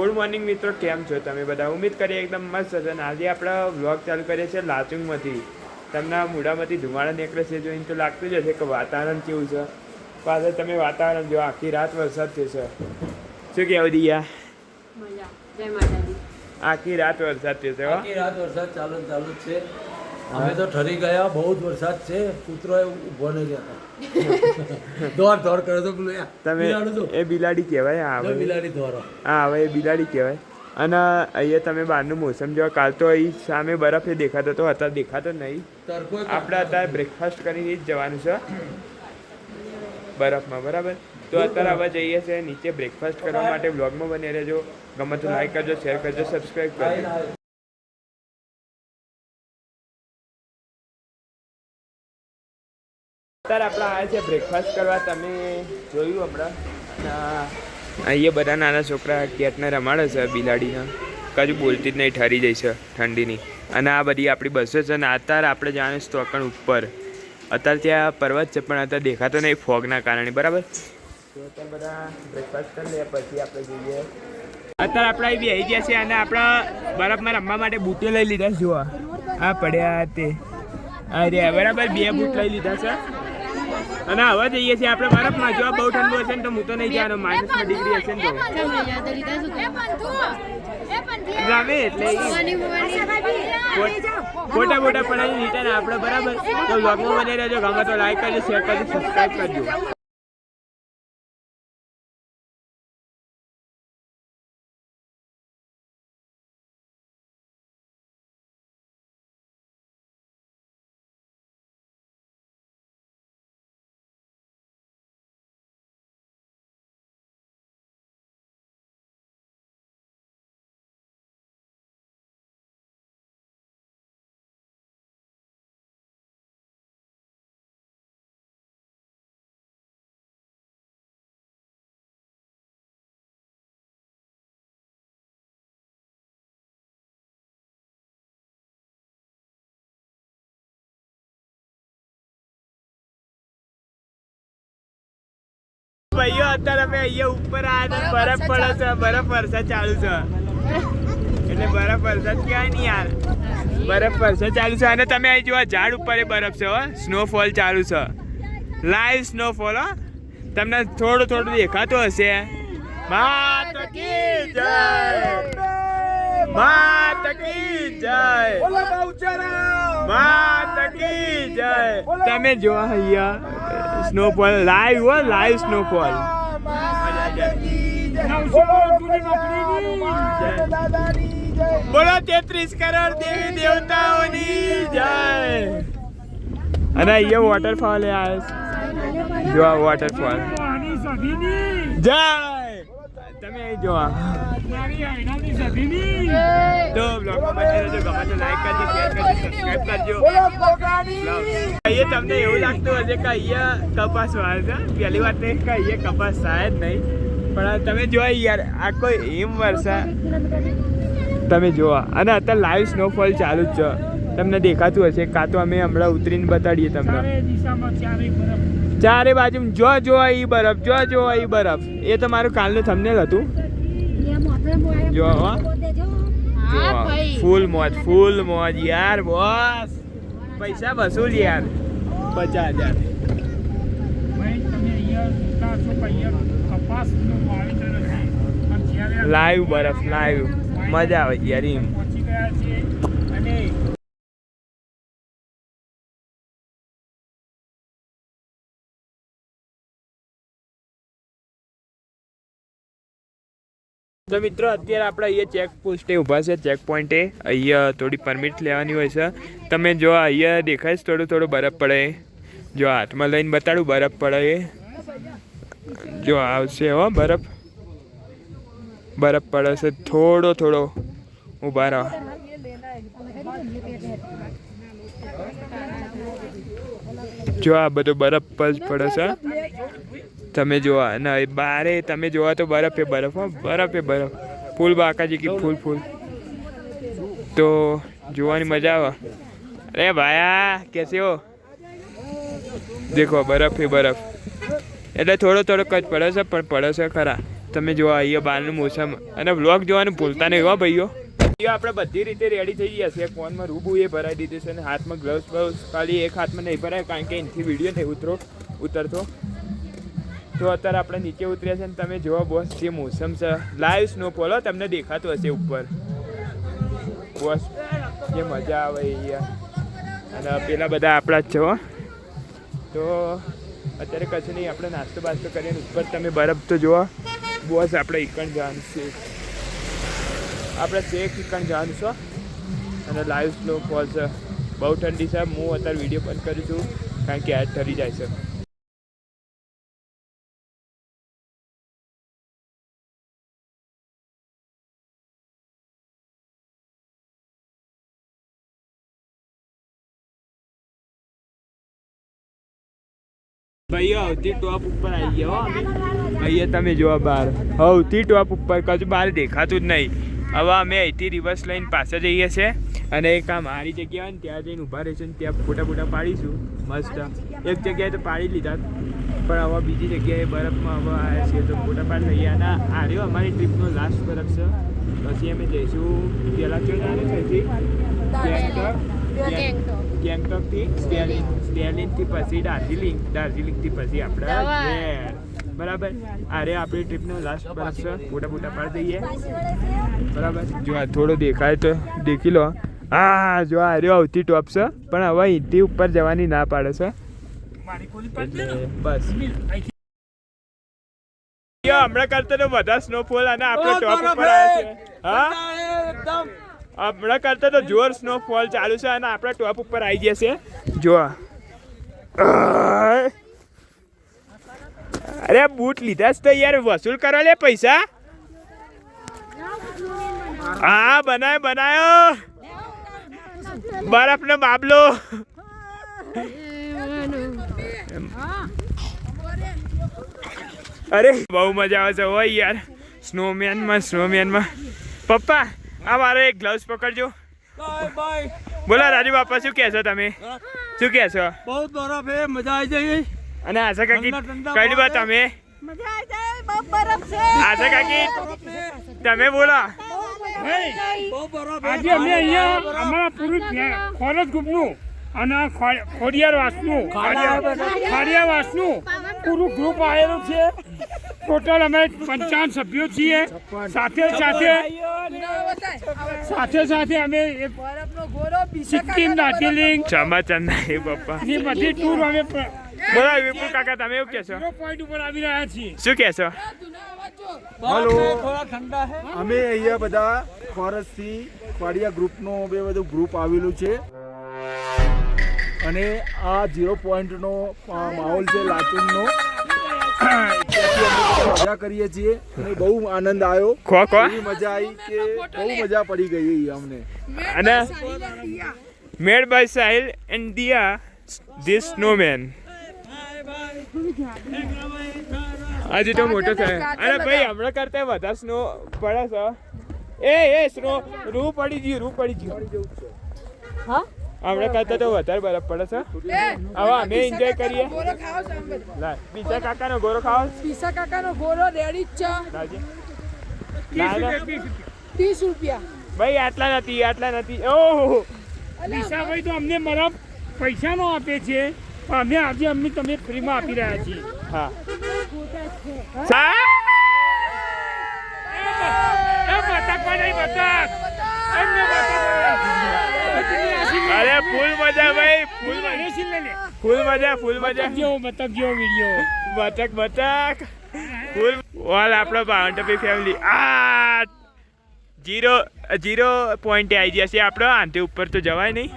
Good morning મિત્રો, કેમ છો તમે બધા? ઉમ્મીદ કરીએ એકદમ મસ્ત હશે. અને આજે આપણે વ્લોગ ચાલુ કરીએ છીએ લાચુંગમાંથી. તમને મોઢામાંથી ધુમાડા નીકળે છે જોઈને તો લાગતું જ હશે કે વાતાવરણ કેવું છે. પાછળ તમે વાતાવરણ જો, આખી રાત વરસાદ થશે. શું કહેવું દિયા? આખી રાત વરસાદ થશે. આખી રાત વરસાદ ચાલુ છે. અમે તો ઠરી ગયા, બહુ જ વરસાદ છે. કૂતરો ઉભો નહીં રહેતા. દોડ કરે તો તમે એ બિલાડી કહેવાય. હા, બિલાડી દોરો. હા, હવે એ બિલાડી કહેવાય. અને અહીંયા તમે બહારનું મોસમ જો, કાલ તો અહીં સામે બરફ એ દેખાતો હતો, અત્યારે દેખાતો નહીં. આપણે અત્યારે બ્રેકફાસ્ટ કરીને જ જવાનું છે બરફમાં, બરાબર? તો અત્યારે હવે જઈએ છીએ નીચે બ્રેકફાસ્ટ કરવા માટે. વ્લોગમાં બની રહેજો. ગમે તો લાઈક કરજો, શેર કરજો, સબસ્ક્રાઈબ કરજો. અત્યારે આપણે આવ્યા છે બ્રેકફાસ્ટ કરવા. તમે જોયું હમણાં અહીંયા બધા નાના છોકરા કેટને રમાડે છે, બિલાડીને. કજું બોલતી જ નહીં, ઠરી જાય છે ઠંડીની. અને આ બધી આપણી બસો છે. અને અત્યારે આપણે જાણે સ્ટોકણ ઉપર, અત્યારે ત્યાં પર્વત છે પણ અત્યારે દેખાતો નહીં ફોગના કારણે, બરાબર? તો અત્યારે બધા બ્રેકફાસ્ટ કરી લે, પછી આપણે જોઈએ. અત્યારે આપણે અહીં બેસી ગયા છીએ અને આપણે બરફમાં રમવા માટે બૂટે લઈ લીધા છે. જોવા આ પડ્યા તે અરે બરાબર, 2 બૂટ લઈ લીધા છે. અને હવે જઈએ છીએ આપણે બરફમાં. જો બહુ ઠંડુ હશે ને તો હું તો નહીં જવાનો, -6 ડિગ્રી હશે ને તો રમે એટલે ફોટા પડાવી લીધા ને આપણે, બરાબર? તો વ્લોગમાં બની રહેજો. ગમે તો લાઈક કરજો, શેર કરજો, સબસ્ક્રાઈબ કરજો. ભાઈઓ, અત્યારે અમે અહીંયા ઉપર આવ્યા, બરફ પડે છે, બરફ વરસાદ ચાલુ છે. એટલે બરફ વરસાદ ક્યાં નહીં યાર, બરફ વરસાદ ચાલુ છે. અને તમે અહીં જોવા ઝાડ ઉપર એ બરફ છે, સ્નોફોલ ચાલુ છે, લાઈવ સ્નોફોલ. તમને થોડું દેખાતું હશે. માત કી જય, માત કી જય, માત કી જય. તમે જો અહીંયા સ્નોફોલ લાઈવ, લાઈવ સ્નોફોલ. બોલો 33 કરોડ દેવી દેવતાઓની જય. અને અહીંયા વોટરફોલ આવે, જો આ વોટરફોલ જય. તમે અહીં જોવા તો બ્લોગમાં બની રહેજો. ગમે તો લાઈક કરજો, શેર કરજો, સબસ્ક્રાઈબ કરજો. અહીંયા તમને એવું લાગતું હશે કે અહીંયા કપાસ વાવે છે. પહેલી વાત નહીં કે અહીંયા કપાસ થાય જ નહીં, પણ તમે જોવા યાર આખો હિમ વર્ષા તમે જોવા. અને અત્યારે લાઈવ સ્નોફોલ ચાલુ જ છે, તમને દેખાતું હશે. કાં તો અમે હમણાં ઉતરીને બતાડીએ તમને. ચારે બાજુ જો એ બરફ, જો એ બરફ. એ તો મારું કાલનું થંબનેલ હતું. જો ફૂલ મોજ યાર. બોસ પૈસા વસૂલ યાર, 50,000. લાઈવ બરફ, લાઈવ મજા આવે યાર એમ. તો મિત્રો, અત્યારે આપણે અહીંયા ચેક પોસ્ટે ઊભા છે, ચેક પોઈન્ટે. અહીંયા થોડી પરમિટ લેવાની હોય છે. તમે જો અહીંયા દેખાય છે થોડું બરફ પડે. જો હાથમાં લઈને બતાડું, બરફ પડે એ જો આવશે. હો બરફ પડે છે, થોડો ઊભા રહો. જો આ બધો બરફ જ પડે છે. તમે જોવા ને બારે તમે જોવા તો બરફ એ બરફ, ફૂલ બાકાજી की फूल. તો જોવાની મજા આવે. અરે ભાયા કેસે હો? દેખો બરફ એ બરફ. એટલે થોડો જ પડે છે, પણ પડે છે ખરા. તમે જો અહીંયા બહારનું મોસમ અને વ્લોગ જોવાનું ભૂલતા નહીં હો ભાઈઓ. આપણે બધી રીતે રેડી થઈ ગયા છે. ફોનમાં રૂબુ એ ભરાઈ દીધું છે અને હાથમાં ગ્લવ્સ બ્લવ્સ ખાલી એક હાથમાં નહીં ભરાય કારણ કે એનાથી વિડીયો નહીં ઉતરતો. તો અત્યારે આપણે નીચે ઉતર્યા છે ને તમે જોવો બોસ જે મોસમ છે લાઈવ સ્નોફોલ તમને દેખાતું હશે ઉપર બોસ જે મજા આવે અહીંયા. અને પેલા બધા આપણા જ છે હો. તો અત્યારે કશું નહીં આપણે નાસ્તો બાસ્તો કરીને ઉપર તમે બરફ તો જુઓ બોસ આપણે ઈકણ જવાનું છે. આપણે શેખ ઈકણ જવાનું છો અને લાઈવ સ્નોફોલ છે. બહુ ઠંડી છે. હું અત્યારે વિડીયો બંધ કરું છું કારણ કે આજ ઠરી જાય છે. ભાઈઓ સૌથી ટોપ ઉપર આવી ગયા હો અમે. અહીંયા તમે જોવા બહાર સૌથી ટોપ ઉપર કશું બહાર દેખાતું જ નહીં. હવે અમે અહીંથી રિવર્સ લઈને પાછા જઈએ છીએ અને એક આ મારી જગ્યા હોય ને ત્યાં જઈને ઊભા રહીશું ને ત્યાં ફોટા પાડીશું મસ્ત. એક જગ્યાએ તો પાડી લીધા પણ હવે બીજી જગ્યાએ બરફમાં હવે આવ્યા છીએ તો ફોટા પાડી લઈએ. અને આ રહ્યો અમારી ટ્રીપનો લાસ્ટ બરફ છે. પછી અમે જઈશું પહેલાં ક્યાં ગેંગટોકથી સ્ટેલિનથી પછી દાર્જિલિંગથી પછી આપણે બરાબર. અરે આપણી ટ્રીપનો લાસ્ટ બરફ છે. ફોટા પાડી દઈએ બરાબર. જો આ થોડો દેખાય તો દેખી લો. હા જો આ રહ્યો સૌથી ટોપ છે પણ હવે અહીંથી ઉપર જવાની ના પાડે છે બસ. હમણાં કરતા તો બધા સ્નોફોલ અને આપણે ટોપ ઉપર આવ્યા છે. હા હમણાં કરતા તો જોર સ્નોફોલ ચાલુ છે અને આપણે ટોપ ઉપર આવી ગયા છે. જો અરે બૂટ લીધા જ તો યાર વસૂલ કરો લે પૈસા. હા બનાયો બરફ નો બાબલો. અરે બહુ મજા આવે છે હોય યાર સ્નોમેનમાં. પપ્પા આ મારો એક ગ્લવ્સ પકડજો. બોલો રાજુ બાપા શું કહેશો તમે? શું કહેશો? બહુ બરફ હે મજા આવી જાય. અને આશા કાકી કઈ વાત તમે આશા કાકી તમે બોલો. આજે અમે અહીંયા અમારા પૂરું ફોરેસ્ટ ગ્રુપનું અને ખોડિયાવાસનું પૂરું ગ્રુપ આવેલું છે. ટોટલ અમે 55 સભ્યો છીએ. સાથે અમે સિક્કિમ દાર્જિલિંગ સમાચાર નહીં પપ્પા ની બધી ટૂર અમે બોલો વિપુલ કાકા તમે એવું કહેશો? પોઈન્ટ ઉપર આવી રહ્યા છીએ. શું કહેશો? હલો અમે અહીંયા બધા ફોરેસ્ટથી ખોડિયા ગ્રુપનો બધું ગ્રુપ આવેલું છે અને આ 0 પોઈન્ટનો માહોલ છે લાચુંગનો. મજા કરીએ છીએ અને બહુ આનંદ આવ્યો. એવી મજા આવી કે બહુ મજા પડી ગઈ અમને. અને made by Sahil and Diya this snowman. આજે તો મોટો થાય. અરે ભાઈ હમણાં કરતા વધારે સ્નો પડે છે. એ સ્નો રૂ પડી ગયું હમણાં કરતા તો વધારે બરફ પડે છે. હવે અમે એન્જોય કરીએ. પીસા કાકાનો ગોરો ખાવો? પીસા કાકાનો ગોરો રેડી જ છે. 30 રૂપિયા. ભાઈ આટલા નથી. ઓહો વિશાભાઈ તો અમને મારા પૈસા નો આપે છે પણ અમે આજે અમને તમે ફ્રીમાં આપી રહ્યા છીએ. હા અરે ફૂલ મજા ભાઈ ફૂલ મજા બતક વિડીયો બતક ફૂલ ઓલ આપણો બાઉન્ડરી ફેમિલી. આ 0 પોઈન્ટ આવી ગયા છે આપણો. આંટી ઉપર તો જવાય નહીં.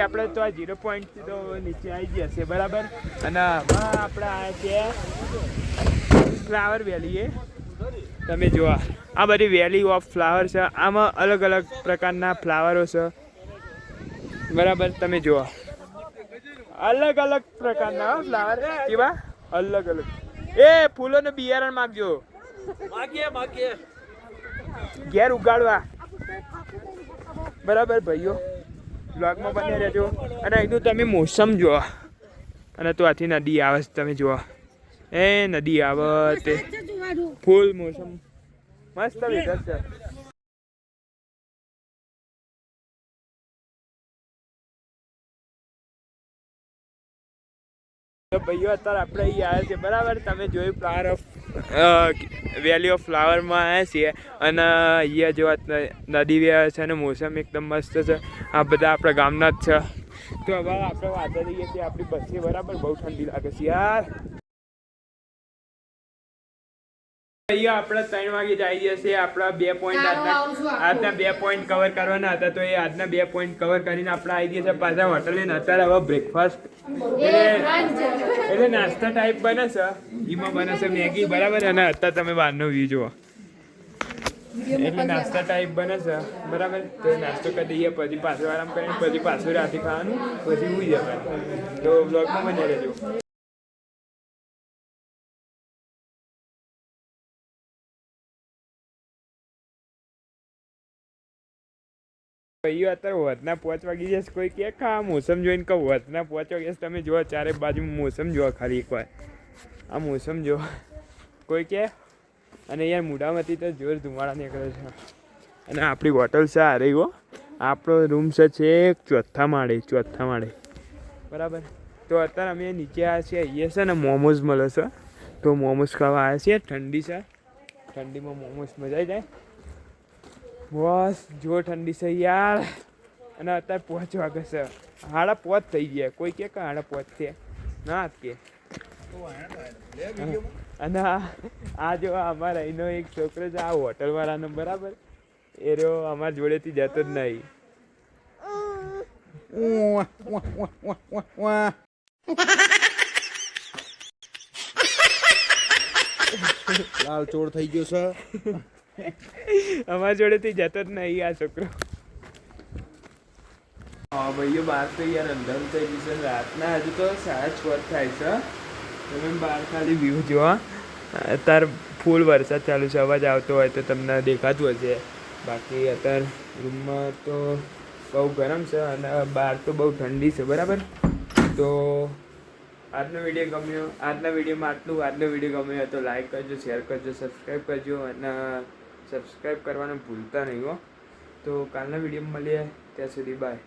આપણે તો આ 0 પોઈન્ટ તો નીચે આવી ગયા છે બરાબર. અને આપણે આ છે ફ્લાવર વેલી. તમે જુઓ આ બધી વેલી ઓફ ફ્લાવર છે. આમાં અલગ અલગ પ્રકારના ફ્લાવરો છે બરાબર. તમે જુઓ અલગ અલગ પ્રકારના ફ્લાવર કેવા અલગ એ ફૂલોનું બિયારણ માગજો ઘેર ઉગાડવા બરાબર. ભાઈઓ બ્લોગમાં બન્યા રહેજો. અને અહીંનું તમે મોસમ જુઓ. અને તો આથી નદી આવે છે તમે જુઓ. એ નદી આવે તે ફૂલ મોસમ મસ્ત વેધર છે. તો ભાઈઓ અત્યારે આપણે અહીં આવ્યા છીએ બરાબર. તમે જોયું ફ્લાવર ઓફ વેલી ઓફ ફ્લાવરમાં આવ્યા છીએ અને અહીંયા જો નદી વ્યા છે અને મોસમ એકદમ મસ્ત છે. આ બધા આપણા ગામના જ છે. તો હવે આપણે વાંચા જઈએ છીએ આપણી બસથી બરાબર. બહુ ઠંડી લાગે છે યાર. અહીંયા આપણે 3 વાગે જઈએ છીએ. આપણા 2 પોઈન્ટ આજના 2 પોઈન્ટ કવર કરવાના હતા તો એ આજના 2 પોઈન્ટ કવર કરીને આપણે આવી ગયા છે પાછા હોટલે. અત્યારે હવે બ્રેકફાસ્ટ એટલે નાસ્તા ટાઈપ બને છે. એમાં બને છે મેગી બરાબર. અને અત્યારે તમે બહારનો વ્યૂ જુઓ એટલે નાસ્તા ટાઈપ બને છે બરાબર. તો નાસ્તો કરી દઈએ પછી પાછું આરામ કરીને પછી પાછું રાતે ખાવાનું પછી ઉઈ જવાનું. તો બ્લોગમાં બને રહેજો. ભાઈઓ અત્યારે વધના 5 વાગી જશે. કોઈ કે આ મોસમ જોઈને કહું વધના 5 વાગ્યા તમે જુઓ ચારે બાજુ મોસમ જુઓ ખાલી એકવાર. આ મોસમ જુઓ કોઈ કે. અને યાર મોઢામાંથી તો જોર ધુમાડા નીકળે છે. અને આપણી હોટલ છે આ રહી હો. આપણો રૂમ છે ચોથા માળે બરાબર. તો અત્યારે અમે નીચે આવ્યા છીએ. અહીંયા છે ને મોમોઝ મળે છે તો મોમોઝ ખાવા આવ્યા છીએ. ઠંડી છે ઠંડીમાં મોમોઝ મજા આવી જાય બસ. જો ઠંડી છે યાર. અને અત્યારે 5 વાગે છે. 5:30 થઈ ગયા. કોઈ કે 5:30 છે ના કે. અને આ જો અમારા અહીંનો એક છોકરો છે આ હોટલવાળાનો બરાબર. એ રહ્યો અમારા જોડેથી જતો જ નહીં. લાલ ચોર થઈ ગયો છે. અમારા જોડેથી જતો જ નહીં આ છોકરો. હા ભાઈઓ બહાર તો યાર અંધારું થઈ ગયું છે રાતના. હજુ તો 6:30 થાય છે. તમે બહાર ખાલી વ્યૂ જોવા. અત્યારે ફૂલ વરસાદ ચાલુ છે. અવાજ આવતો હોય તો તમને દેખાતું હશે. બાકી અત્યારે રૂમમાં તો બહુ ગરમ છે અને બહાર તો બહુ ઠંડી છે બરાબર. તો આજનો વિડીયો ગમ્યો. આજના વિડીયોમાં આટલું. આજનો વિડીયો ગમ્યો તો લાઈક કરજો, શેર કરજો, સબસ્ક્રાઈબ કરજો અને સબસ્ક્રાઈબ કરવાનું ભૂલતા નહીં હો. તો કાલના વિડીયોમાં મળીએ ત્યાં સુધી બાય.